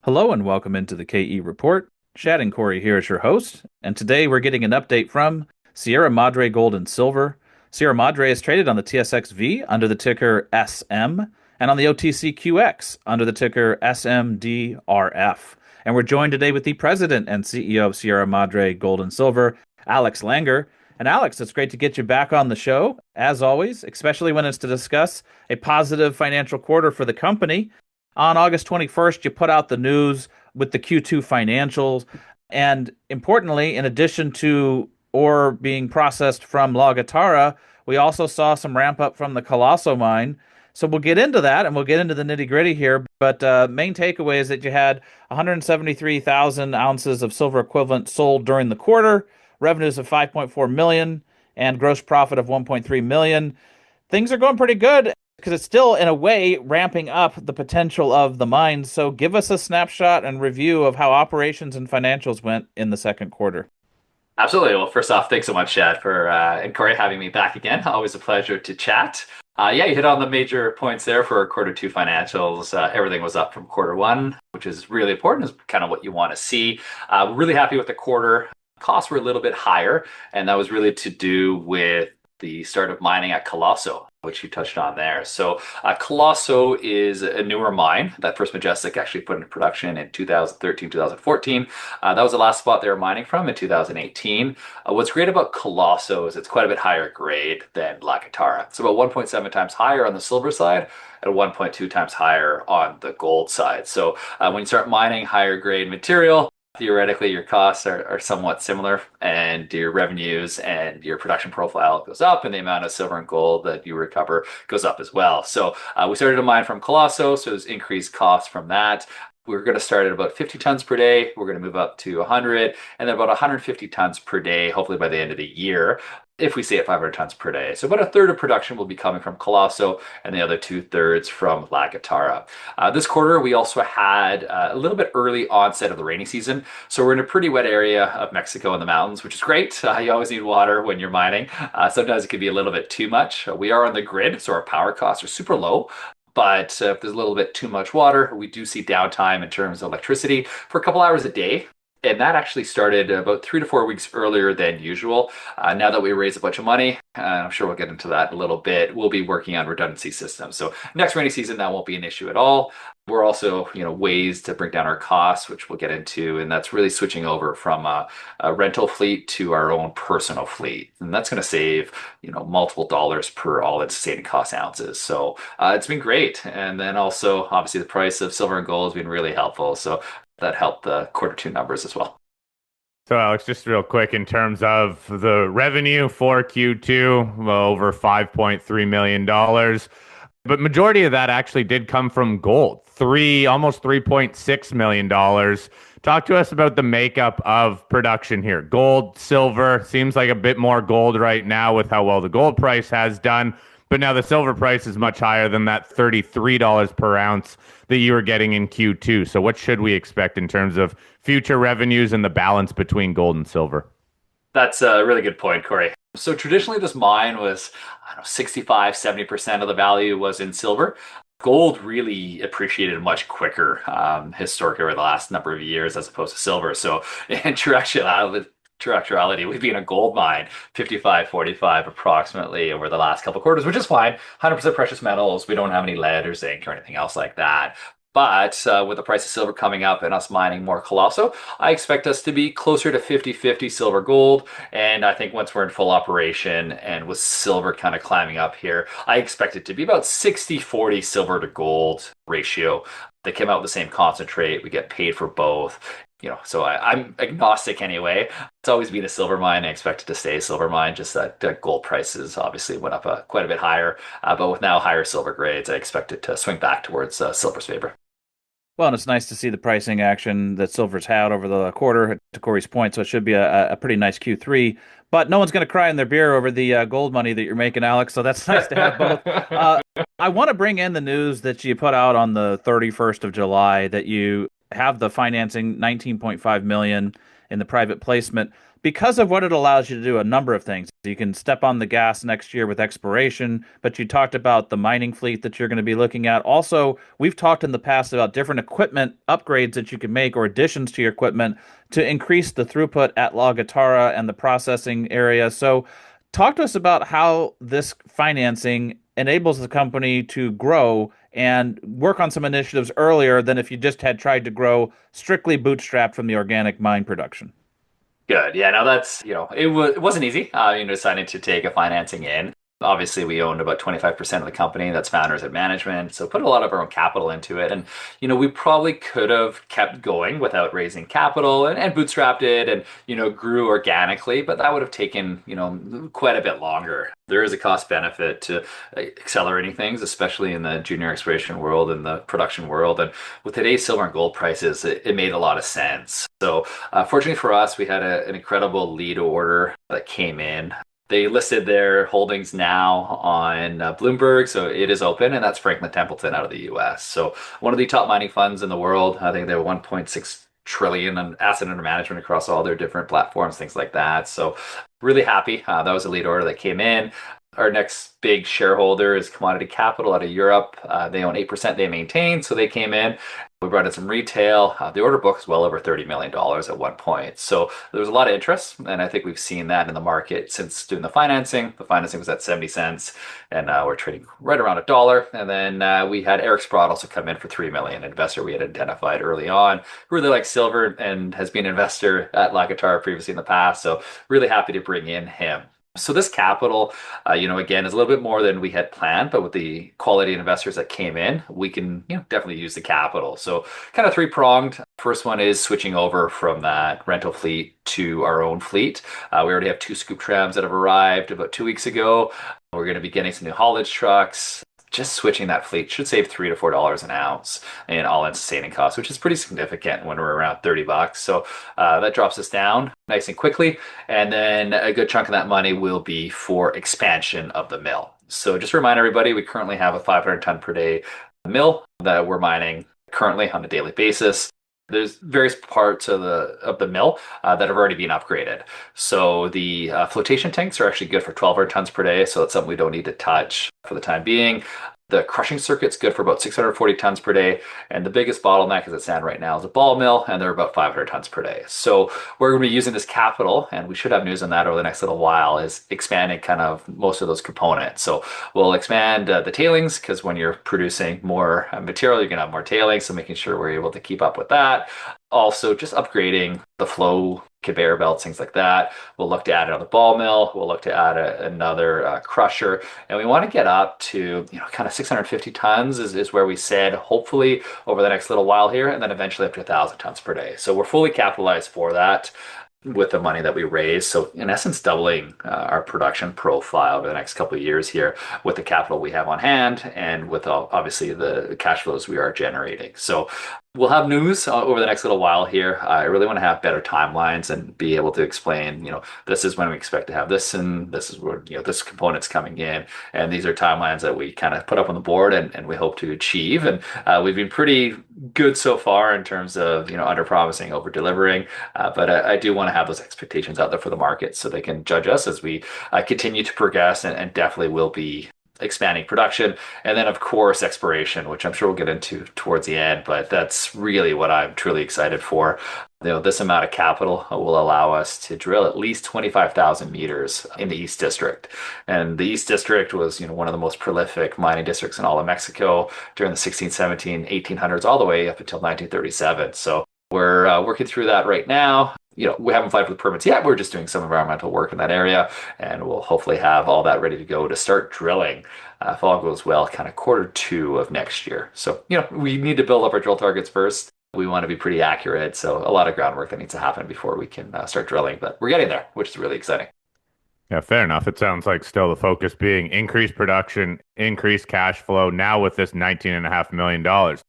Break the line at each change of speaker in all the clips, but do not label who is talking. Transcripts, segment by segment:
Hello and welcome into the KE Report. Chad and Corey here as your host, and today we're getting an update from Sierra Madre Gold and Silver. Sierra Madre is traded on the TSXV under the ticker SM and on the OTCQX under the ticker SMDRF. And we're joined today with the president and CEO of Sierra Madre Gold and Silver, Alex Langer. And Alex, it's great to get you back on the show, as always, especially when it's to discuss a positive financial quarter for the company. On August 21st, you put out the news with the Q2 financials. And importantly, in addition to ore being processed from La Guitarra, we also saw some ramp up from the Coloso mine. So we'll get into that and we'll get into the nitty gritty here. But main takeaway is that you had 173,000 ounces of silver equivalent sold during the quarter, revenues of 5.4 million, and gross profit of 1.3 million. Things are going pretty good because it's still, in a way, ramping up the potential of the mine. So give us a snapshot and review of how operations and financials went in the second quarter.
Absolutely. Well, first off, thanks so much, Chad, for and Corey having me back again. Always a pleasure to chat. Yeah, you hit on the major points there for quarter two financials. Everything was up from quarter one, which is really important, is kind of what you want to see. We're really happy with the quarter. Costs were a little bit higher, and that was really to do with the start of mining at Coloso, which you touched on there. So Coloso is a newer mine that First Majestic actually put into production in 2013, 2014. That was the last spot they were mining from in 2018. What's great about Coloso is it's quite a bit higher grade than La Guitarra. It's about 1.7 times higher on the silver side and 1.2 times higher on the gold side. So when you start mining higher grade material, theoretically your costs are somewhat similar, and your revenues and your production profile goes up, and the amount of silver and gold that you recover goes up as well. So we started to mine from Coloso, so there's increased costs from that. We're going to start at about 50 tons per day. We're going to move up to 100 and then about 150 tons per day, hopefully by the end of the year, if we stay at 500 tons per day. So about a third of production will be coming from Coloso and the other two-thirds from La Guitarra. This quarter, we also had a little bit early onset of the rainy season. So we're in a pretty wet area of Mexico in the mountains, which is great. You always need water when you're mining. Sometimes it can be a little bit too much. We are on the grid, so our power costs are super low. But if there's a little bit too much water, we do see downtime in terms of electricity for a couple hours a day. And that actually started about 3 to 4 weeks earlier than usual. Now that we raised a bunch of money, I'm sure we'll get into that in a little bit, we'll be working on redundancy systems. So next rainy season, that won't be an issue at all. We're also, ways to bring down our costs, which we'll get into, and that's really switching over from a rental fleet to our own personal fleet, and that's going to save, multiple dollars per all-in sustaining cost ounces. So it's been great, and then also obviously the price of silver and gold has been really helpful. So that helped the quarter two numbers as well.
So, Alex, just real quick, in terms of the revenue for Q2, well, over $5.3 million. But majority of that actually did come from gold, almost $3.6 million. Talk to us about the makeup of production here. Gold, silver, seems like a bit more gold right now with how well the gold price has done. But now the silver price is much higher than that $33 per ounce that you were getting in Q2. So what should we expect in terms of future revenues and the balance between gold and silver?
That's a really good point, Corey. So traditionally this mine was, 65, 70% of the value was in silver. Gold really appreciated much quicker historically over the last number of years as opposed to silver. So in true actuality, we've been a gold mine 55-45 approximately over the last couple of quarters, which is fine. 100% precious metals. We don't have any lead or zinc or anything else like that. But with the price of silver coming up and us mining more Coloso, I expect us to be closer to 50-50 silver gold. And I think once we're in full operation and with silver kind of climbing up here, I expect it to be about 60-40 silver to gold ratio. They came out with the same concentrate. We get paid for both. So I'm agnostic anyway. It's always been a silver mine. I expect it to stay a silver mine, just that gold prices obviously went up quite a bit higher. But with now higher silver grades, I expect it to swing back towards silver's favor.
Well, and it's nice to see the pricing action that silver's had over the quarter, to Corey's point. So it should be a pretty nice Q3. But no one's going to cry in their beer over the gold money that you're making, Alex. So that's nice to have both. I want to bring in the news that you put out on the 31st of July that you have the financing, 19.5 million in the private placement. because of what it allows you to do, a number of things. You can step on the gas next year with exploration, but you talked about the mining fleet that you're going to be looking at. Also, we've talked in the past about different equipment upgrades that you can make or additions to your equipment to increase the throughput at La Guitarra and the processing area. So, talk to us about how this financing enables the company to grow and work on some initiatives earlier than if you just had tried to grow strictly bootstrapped from the organic mine production.
Good. Yeah, no, that's, it wasn't easy, deciding to take a financing in. Obviously, we owned about 25% of the company. That's founders and management. So put a lot of our own capital into it. And, we probably could have kept going without raising capital and bootstrapped it and, grew organically, but that would have taken, quite a bit longer. There is a cost benefit to accelerating things, especially in the junior exploration world and the production world. And with today's silver and gold prices, it made a lot of sense. So fortunately for us, we had an incredible lead order that came in. They listed their holdings now on Bloomberg, so it is open, and that's Franklin Templeton out of the US. So one of the top mining funds in the world. I think they're 1.6 trillion in asset under management across all their different platforms, things like that. So really happy. That was a lead order that came in. Our next big shareholder is Commodity Capital out of Europe. They own 8%, they maintain, so they came in. We brought in some retail. The order book is well over $30 million at one point. So there was a lot of interest, and I think we've seen that in the market since doing the financing. The financing was at 70 cents, and we're trading right around $1. And then we had Eric Sprott also come in for $3 million, an investor we had identified early on, who really likes silver and has been an investor at La Guitarra previously in the past. So really happy to bring in him. So this capital, again, is a little bit more than we had planned, but with the quality of investors that came in, we can, definitely use the capital. So kind of three-pronged. First one is switching over from that rental fleet to our own fleet. We already have 2 scoop trams that have arrived about 2 weeks ago. We're going to be getting some new haulage trucks. Just switching that fleet should save $3 to $4 an ounce in all-in sustaining costs, which is pretty significant when we're around $30. So that drops us down nice and quickly. And then a good chunk of that money will be for expansion of the mill. So just to remind everybody, we currently have a 500 ton per day mill that we're mining currently on a daily basis. There's various parts of the mill that have already been upgraded. So the flotation tanks are actually good for 1,200 tons per day. So that's something we don't need to touch for the time being. The crushing circuit's good for about 640 tons per day. And the biggest bottleneck as it stands right now is a ball mill, and they're about 500 tons per day. So we're going to be using this capital, and we should have news on that over the next little while, is expanding kind of most of those components. So we'll expand the tailings, because when you're producing more material, you're going to have more tailings. So making sure we're able to keep up with that. Also, just upgrading the flow conveyor belts, things like that. We'll look to add another ball mill. We'll look to add another crusher. And we want to get up to, kind of 650 tons is where we said, hopefully over the next little while here, and then eventually up to 1,000 tons per day. So we're fully capitalized for that with the money that we raised. So in essence, doubling our production profile over the next couple of years here with the capital we have on hand and with obviously the cash flows we are generating. So we'll have news over the next little while here. I really want to have better timelines and be able to explain, this is when we expect to have this, and this is where, this component's coming in. And these are timelines that we kind of put up on the board and we hope to achieve. And we've been pretty good so far in terms of, under promising, over delivering. But I do want to have those expectations out there for the market so they can judge us as we continue to progress and definitely will be expanding production. And then of course exploration, which I'm sure we'll get into towards the end, but that's really what I'm truly excited for. This amount of capital will allow us to drill at least 25,000 meters in the East District. And the East District was, one of the most prolific mining districts in all of Mexico during the 16, 17, 1800s, all the way up until 1937. So we're working through that right now. We haven't applied for the permits yet. We're just doing some environmental work in that area, and we'll hopefully have all that ready to go to start drilling, if all goes well, kind of Q2 of next year. So, we need to build up our drill targets first. We want to be pretty accurate. So a lot of groundwork that needs to happen before we can start drilling, but we're getting there, which is really exciting.
Yeah, fair enough. It sounds like still the focus being increased production, increased cash flow. Now with this $19.5 million,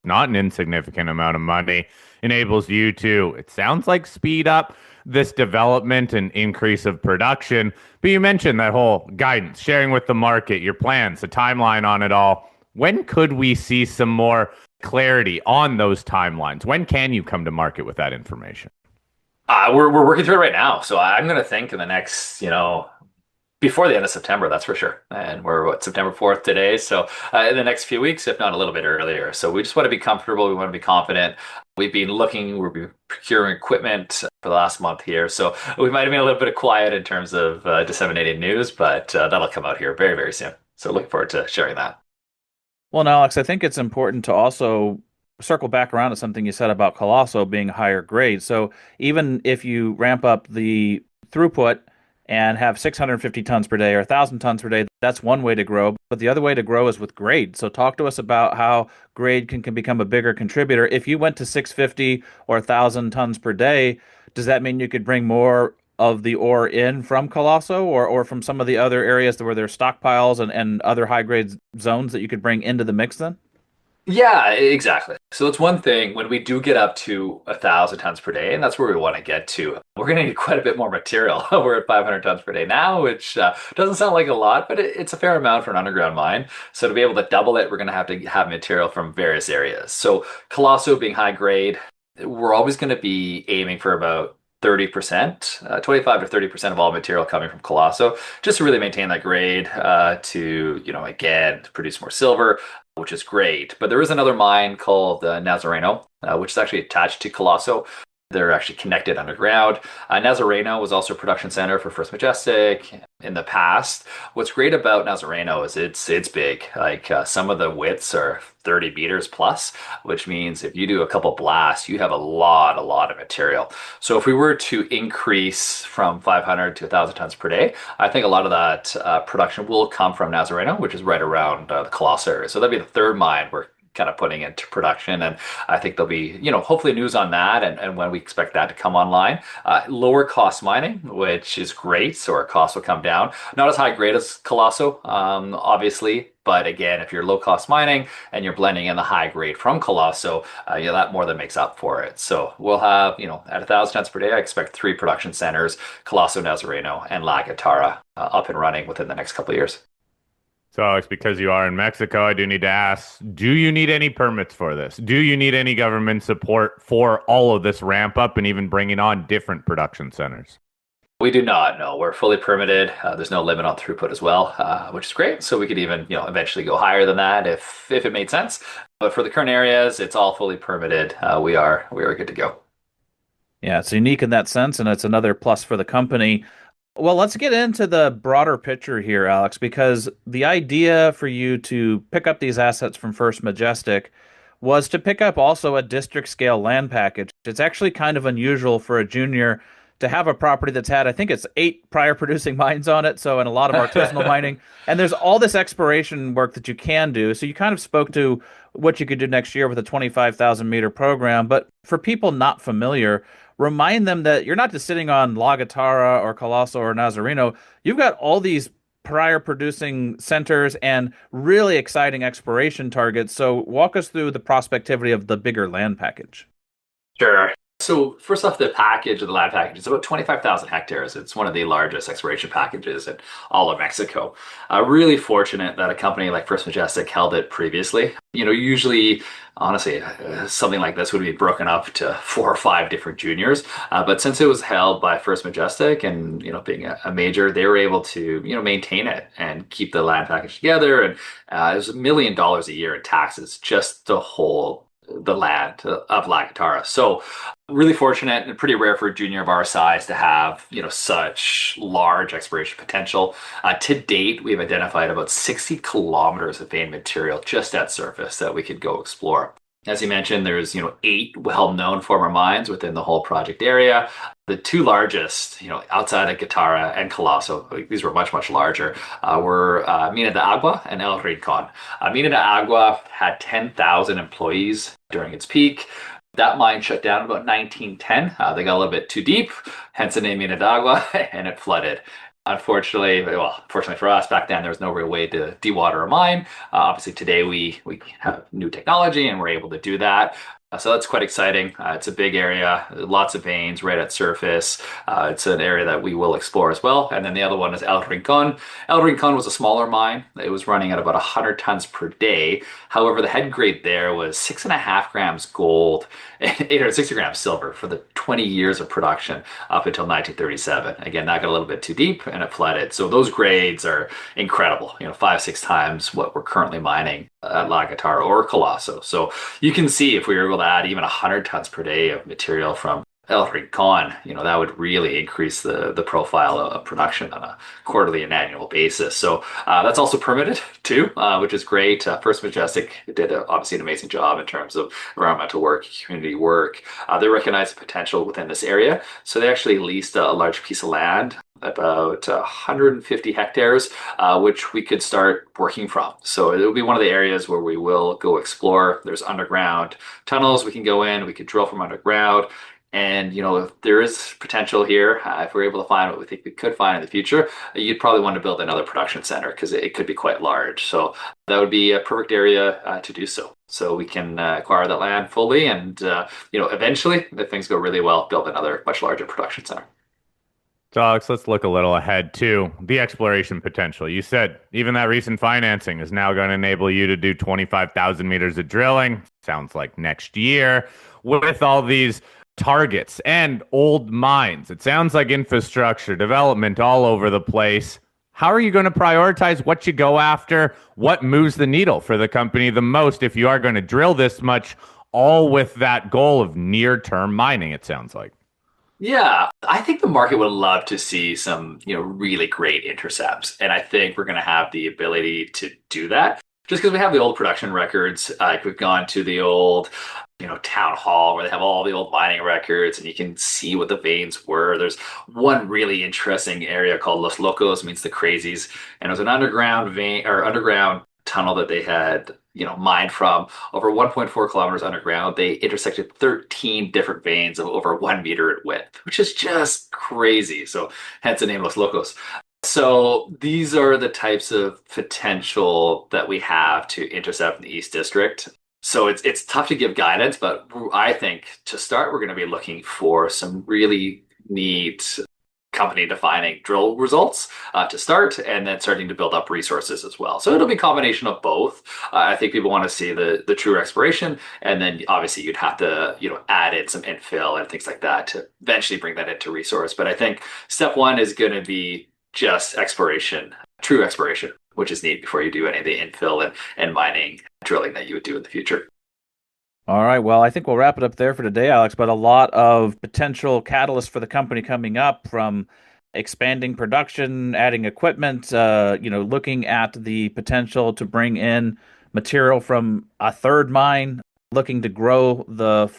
not an insignificant amount of money, enables you to, it sounds like, speed up this development and increase of production. But you mentioned that whole guidance, sharing with the market, your plans, the timeline on it all. When could we see some more clarity on those timelines? When can you come to market with that information?
We're working through it right now. So I'm going to think in the next, before the end of September, that's for sure. And we're September 4th today. So in the next few weeks, if not a little bit earlier. So we just want to be comfortable. We want to be confident. We've been procuring equipment for the last month here. So we might have been a little bit of quiet in terms of disseminating news, but that'll come out here very, very soon. So looking forward to sharing that.
Well, and Alex, I think it's important to also circle back around to something you said about Coloso being higher grade. So even if you ramp up the throughput and have 650 tons per day or 1,000 tons per day, that's one way to grow. But the other way to grow is with grade. So talk to us about how grade can become a bigger contributor. If you went to 650 or 1,000 tons per day, does that mean you could bring more of the ore in from Coloso or from some of the other areas where there's stockpiles and other high grade zones that you could bring into the mix then?
Yeah, exactly. So it's one thing when we do get up to 1,000 tons per day, and that's where we want to get to. We're going to need quite a bit more material. We're at 500 tons per day now, which doesn't sound like a lot, but it's a fair amount for an underground mine. So to be able to double it, we're going to have material from various areas. So Colosso being high grade, we're always going to be aiming for about 30%, 25 to 30% of all material coming from Colosso, just to really maintain that grade, again, to produce more silver, which is great. But there is another mine called Nazareno, which is actually attached to Colosso. They're actually connected underground. Nazareno was also a production center for First Majestic in the past. What's great about Nazareno is it's big. Like some of the widths are 30 meters plus, which means if you do a couple blasts, you have a lot of material. So if we were to increase from 500 to 1,000 tons per day, I think a lot of that production will come from Nazareno, which is right around the Colosso area. So that'd be the third mine we're kind of putting into production. And I think there'll be, hopefully news on that and when we expect that to come online. Lower cost mining, which is great. So our costs will come down. Not as high grade as Colosso, obviously. But again, if you're low cost mining and you're blending in the high grade from Colosso, that more than makes up for it. So we'll have, at 1,000 tons per day, I expect 3 production centers, Colosso, Nazareno, and La Guitarra up and running within the next couple of years.
So, Alex, because you are in Mexico, I do need to ask, do you need any permits for this? Do you need any government support for all of this ramp up and even bringing on different production centers?
We do not. No, we're fully permitted. There's no limit on throughput as well, which is great. So we could even, eventually go higher than that if it made sense. But for the current areas, it's all fully permitted. We are good to go.
Yeah, it's unique in that sense, and it's another plus for the company. Well, let's get into the broader picture here, Alex, because the idea for you to pick up these assets from First Majestic was to pick up also a district scale land package. It's actually kind of unusual for a junior to have a property that's had, I think it's 8 prior producing mines on it, so and a lot of artisanal mining. And there's all this exploration work that you can do. So you kind of spoke to what you could do next year with a 25,000 meter program. But for people not familiar, remind them that you're not just sitting on La Guitarra or Colosso or Nazareno. You've got all these prior producing centers and really exciting exploration targets. So walk us through the prospectivity of the bigger land package.
Sure. So first off, the package of the land package is about 25,000 hectares. It's one of the largest exploration packages in all of Mexico. Really fortunate that a company like First Majestic held it previously. Usually, honestly, something like this would be broken up to 4 or 5 different juniors. But since it was held by First Majestic and, being a major, they were able to, maintain it and keep the land package together. And it was $1 million a year in taxes just to hold the land of La Guitarra. So really fortunate and pretty rare for a junior of our size to have, such large exploration potential. To date, we've identified about 60 kilometers of vein material just at surface that we could go explore. As you mentioned, there's 8 well-known former mines within the whole project area. The 2 largest, outside of Guitarra and Coloso, these were much larger, were Mina de Agua and El Rincon. Mina de Agua had 10,000 employees during its peak. That mine shut down about 1910. They got a little bit too deep, hence the name Mina de Agua, and it flooded. Fortunately for us, back then there was no real way to dewater a mine. Obviously today we have new technology and we're able to do that. So that's quite exciting. It's a big area, lots of veins right at surface. It's an area that we will explore as well. And then the other one is El Rincon. El Rincon was a smaller mine. It was running at about 100 tons per day. However, the head grade there was 6.5 grams gold and 860 grams silver for the 20 years of production up until 1937. Again, that got a little bit too deep and it flooded. So those grades are incredible, 5, 6 times what we're currently mining at La Guitarra or Coloso. So you can see if we were able to add even 100 tons per day of material from El Rincon, that would really increase the profile of production on a quarterly and annual basis. So that's also permitted too, which is great. First Majestic did obviously an amazing job in terms of environmental work, community work. They recognize the potential within this area. So they actually leased a large piece of land, about 150 hectares, which we could start working from. So it'll be one of the areas where we will go explore. There's underground tunnels we can go in, we could drill from underground. And, if there is potential here, if we're able to find what we think we could find in the future, you'd probably want to build another production center because it could be quite large. So that would be a perfect area to do so. So we can acquire that land fully and, eventually, if things go really well, build another much larger production center.
So, Alex, let's look a little ahead to the exploration potential. You said even that recent financing is now going to enable you to do 25,000 meters of drilling. Sounds like next year with all these targets and old mines. It sounds like infrastructure development all over the place. How are you going to prioritize what you go after? What moves the needle for the company the most if you are going to drill this much, all with that goal of near-term mining, it sounds like?
Yeah, I think the market would love to see some, really great intercepts. And I think we're going to have the ability to do that just because we have the old production records. Like we've gone to the old, town hall where they have all the old mining records and you can see what the veins were. There's one really interesting area called Los Locos, means the crazies. And it was an underground vein or underground tunnel that they had mined from over 1.4 kilometers underground. They intersected 13 different veins of over 1 meter in width, which is just crazy. So hence the name Los Locos. So these are the types of potential that we have to intercept in the East District. So it's tough to give guidance, but I think to start, we're going to be looking for some really neat company defining drill results to start, and then starting to build up resources as well. So it'll be a combination of both. I think people want to see the true exploration, and then obviously you'd have to add in some infill and things like that to eventually bring that into resource. But I think step one is going to be just exploration, true exploration, which is neat before you do any of the infill and mining drilling that you would do in the future.
All right. Well, I think we'll wrap it up there for today, Alex. But a lot of potential catalysts for the company coming up, from expanding production, adding equipment, looking at the potential to bring in material from a third mine, looking to grow the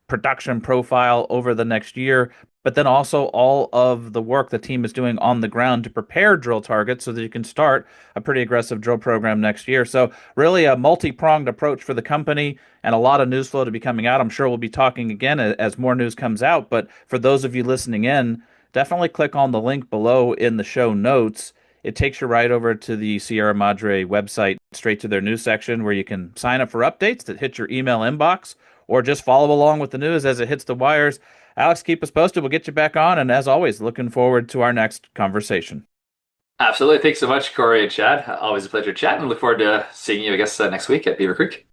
production profile over the next year, but then also all of the work the team is doing on the ground to prepare drill targets so that you can start a pretty aggressive drill program next year. So really a multi-pronged approach for the company and a lot of news flow to be coming out. I'm sure we'll be talking again as more news comes out, but for those of you listening in, definitely click on the link below in the show notes. It takes you right over to the Sierra Madre website, straight to their news section where you can sign up for updates that hit your email inbox, or just follow along with the news as it hits the wires. Alex, keep us posted. We'll get you back on. And as always, looking forward to our next conversation.
Absolutely. Thanks so much, Corey and Chad. Always a pleasure chatting. Look forward to seeing you, I guess, next week at Beaver Creek.